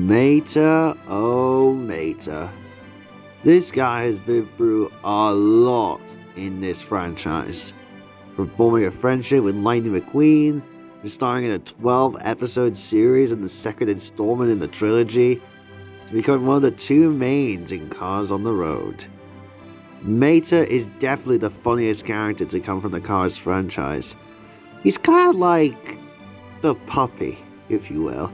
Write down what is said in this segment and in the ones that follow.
Mater, oh Mater. This guy has been through a lot in this franchise. From forming a friendship with Lightning McQueen, to starring in a 12-episode series and the second installment in the trilogy, to becoming one of the two mains in Cars on the Road. Mater is definitely the funniest character to come from the Cars franchise. He's kind of like the puppy, if you will,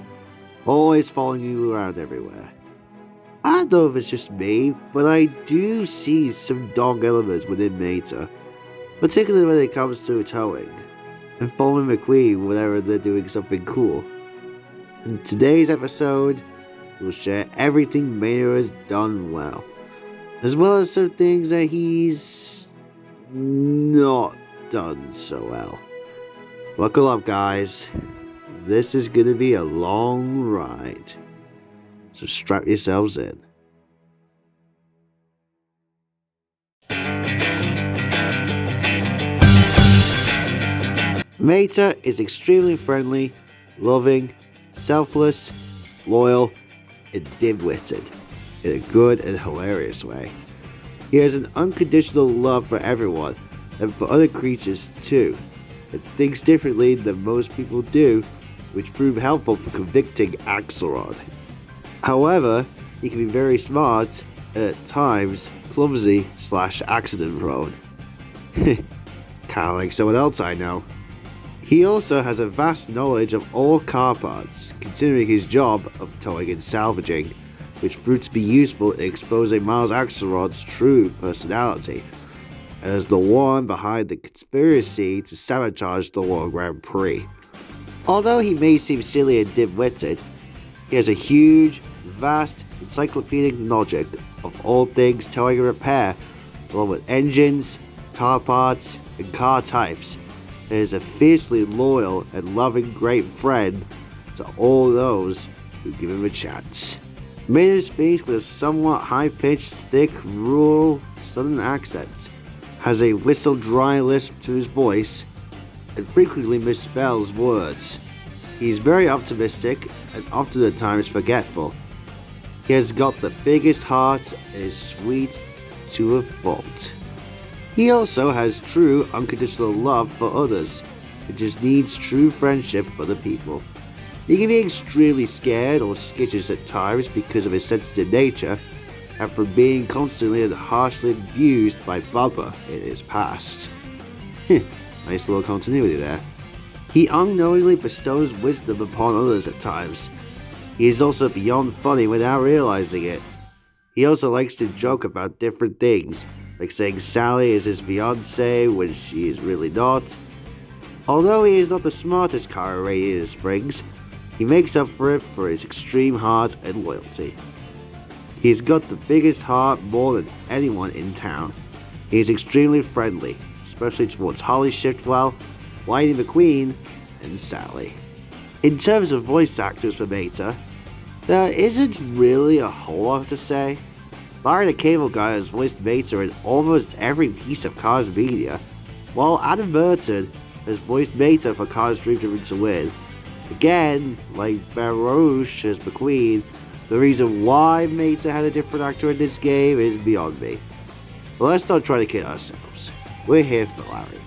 always following you around everywhere. I don't know if it's just me, but I do see some dog elements within Mater, particularly when it comes to towing and following McQueen whenever they're doing something cool. In today's episode, we'll share everything Mater has done well, as well as some things that he's not done so well. Buckle up, guys. This is gonna be a long ride, so strap yourselves in. Mater is extremely friendly, loving, selfless, loyal, and dim-witted in a good and hilarious way. He has an unconditional love for everyone and for other creatures too, and thinks differently than most people do, which prove helpful for convicting Axelrod. However, he can be very smart and at times clumsy / accident prone. Kinda like someone else I know. He also has a vast knowledge of all car parts, considering his job of towing and salvaging, which proves to be useful in exposing Miles Axelrod's true personality, as the one behind the conspiracy to sabotage the World Grand Prix. Although he may seem silly and dim-witted, he has a huge, vast, encyclopedic knowledge of all things towing and repair, along with engines, car parts, and car types, and is a fiercely loyal and loving great friend to all those who give him a chance. Mater speaks with a somewhat high-pitched, thick, rural, southern accent, has a whistle dry lisp to his voice, and frequently misspells words. He is very optimistic and often at times forgetful. He has got the biggest heart and is sweet to a fault. He also has true unconditional love for others, and just needs true friendship for the people. He can be extremely scared or skittish at times because of his sensitive nature, and from being constantly and harshly abused by Bubba in his past. Nice little continuity there. He unknowingly bestows wisdom upon others at times. He is also beyond funny without realizing it. He also likes to joke about different things, like saying Sally is his fiancée when she is really not. Although he is not the smartest car in Radiator Springs, he makes up for it for his extreme heart and loyalty. He's got the biggest heart more than anyone in town. He is extremely friendly, especially towards Holly Shiftwell, Lightning McQueen, and Sally. In terms of voice actors for Mater, there isn't really a whole lot to say. Larry the Cable Guy has voiced Mater in almost every piece of Cars media, while Adam Burton has voiced Mater for Cars Dream to Win. Again, like Barouche as McQueen, the reason why Mater had a different actor in this game is beyond me. But let's not try to kid ourselves. We're here for Larry.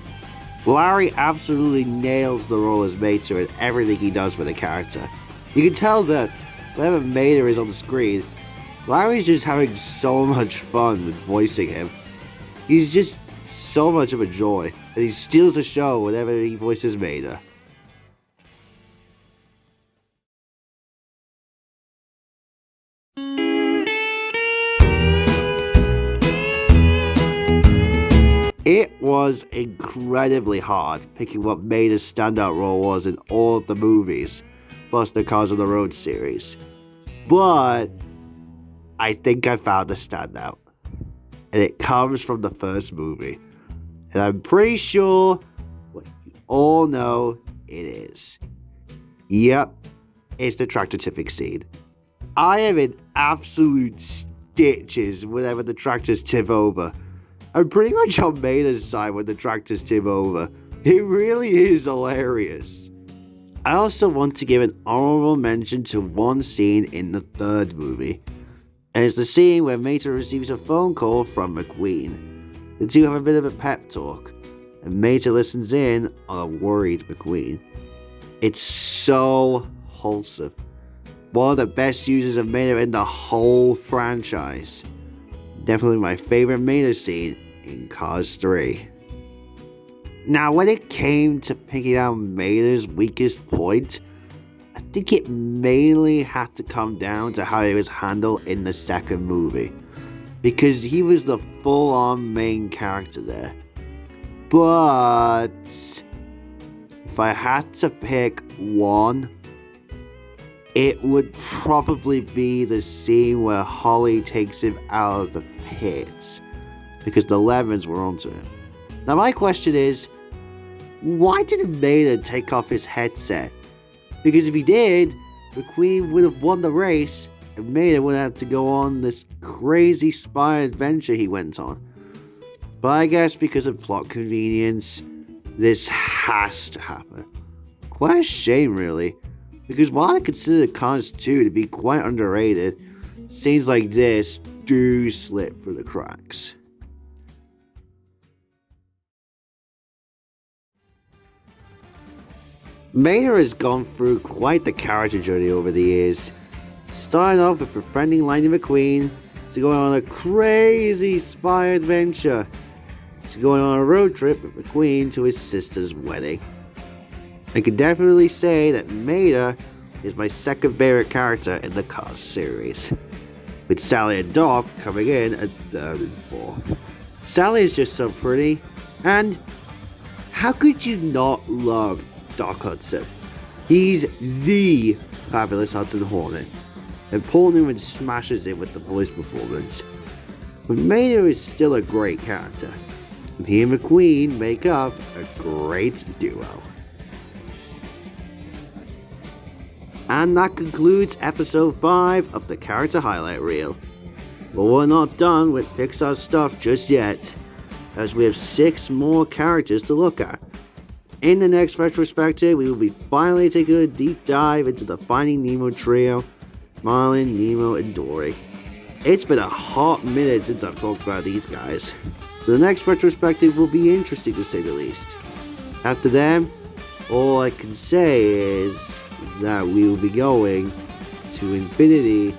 Larry absolutely nails the role as Mater in everything he does for the character. You can tell that whenever Mater is on the screen, Larry's just having so much fun with voicing him. He's just so much of a joy, and he steals the show whenever he voices Mater. It was incredibly hard picking what Mater's standout role was in all of the movies, plus the Cars on the Road series. But I think I found a standout, and it comes from the first movie. And I'm pretty sure what you all know it is. Yep, it's the tractor tipping scene. I am in absolute stitches whenever the tractors tip over. I'm pretty much on Mater's side when the tractors tip over. It really is hilarious. I also want to give an honorable mention to one scene in the third movie. And it's the scene where Mater receives a phone call from McQueen. The two have a bit of a pep talk, and Mater listens in on a worried McQueen. It's so wholesome. One of the best uses of Mater in the whole franchise. Definitely my favorite Mater scene in Cars 3. Now, when it came to picking out Mater's weakest point, I think it mainly had to come down to how he was handled in the second movie, because he was the full-on main character there. But if I had to pick one, it would probably be the scene where Holly takes him out of the pits, because the Lemons were onto him. Now my question is, why didn't Mater take off his headset? Because if he did, McQueen would have won the race, and Mater would have to go on this crazy spy adventure he went on. But I guess because of plot convenience, this has to happen. Quite a shame, really, because while I consider Cars 2 to be quite underrated, scenes like this do slip through the cracks. Mater has gone through quite the character journey over the years, starting off with befriending Lightning McQueen, to going on a crazy spy adventure, to going on a road trip with McQueen to his sister's wedding. I can definitely say that Mater is my second favorite character in the Cars series, with Sally and Doc coming in at third and fourth. Sally is just so pretty, and how could you not love Doc Hudson? He's the fabulous Hudson Hornet, and Paul Newman smashes it with the voice performance. But Mater is still a great character, and he and McQueen make up a great duo. And that concludes episode 5 of the Character Highlight Reel. But we're not done with Pixar stuff just yet, as we have 6 more characters to look at. In the next retrospective, we will be finally taking a deep dive into the Finding Nemo trio, Marlin, Nemo, and Dory. It's been a hot minute since I've talked about these guys, so the next retrospective will be interesting to say the least. After them, all I can say is that we will be going to infinity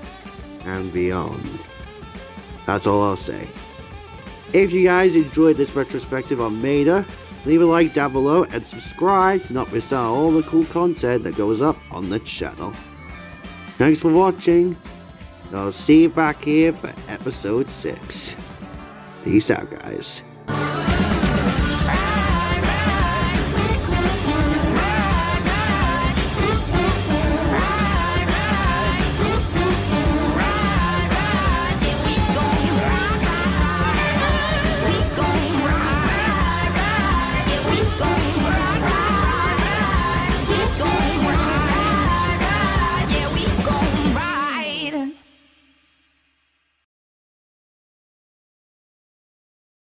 and beyond. That's all I'll say. If you guys enjoyed this retrospective on Mater, leave a like down below and subscribe to not miss out on all the cool content that goes up on the channel. Thanks for watching, and I'll see you back here for episode 6. Peace out, guys.